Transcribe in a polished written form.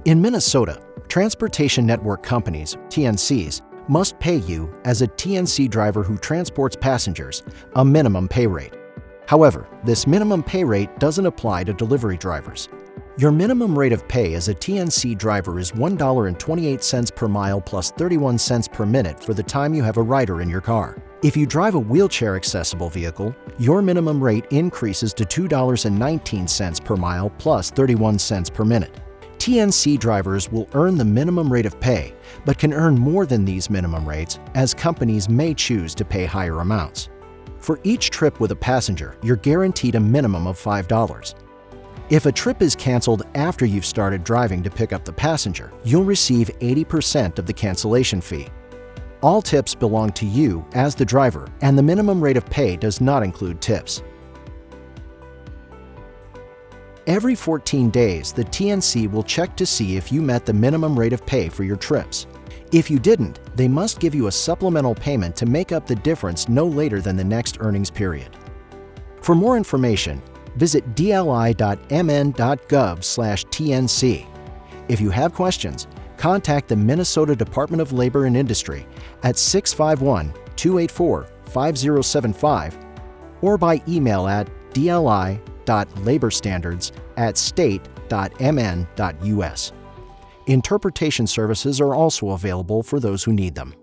In Minnesota, transportation network companies, TNCs, must pay you, as a TNC driver who transports passengers, a minimum pay rate. However, this minimum pay rate doesn't apply to delivery drivers. Your minimum rate of pay as a TNC driver is $1.28 per mile plus 31 cents per minute for the time you have a rider in your car. If you drive a wheelchair-accessible vehicle, your minimum rate increases to $2.19 per mile plus 31 cents per minute. TNC drivers will earn the minimum rate of pay, but can earn more than these minimum rates, as companies may choose to pay higher amounts. For each trip with a passenger, you're guaranteed a minimum of $5. If a trip is canceled after you've started driving to pick up the passenger, you'll receive 80% of the cancellation fee. All tips belong to you as the driver, and the minimum rate of pay does not include tips. Every 14 days, the TNC will check to see if you met the minimum rate of pay for your trips. If you didn't, they must give you a supplemental payment to make up the difference no later than the next earnings period. For more information, visit dli.mn.gov/TNC. If you have questions, contact the Minnesota Department of Labor and Industry at 651-284-5075 or by email at dli.laborstandards@state.mn.us. Interpretation services are also available for those who need them.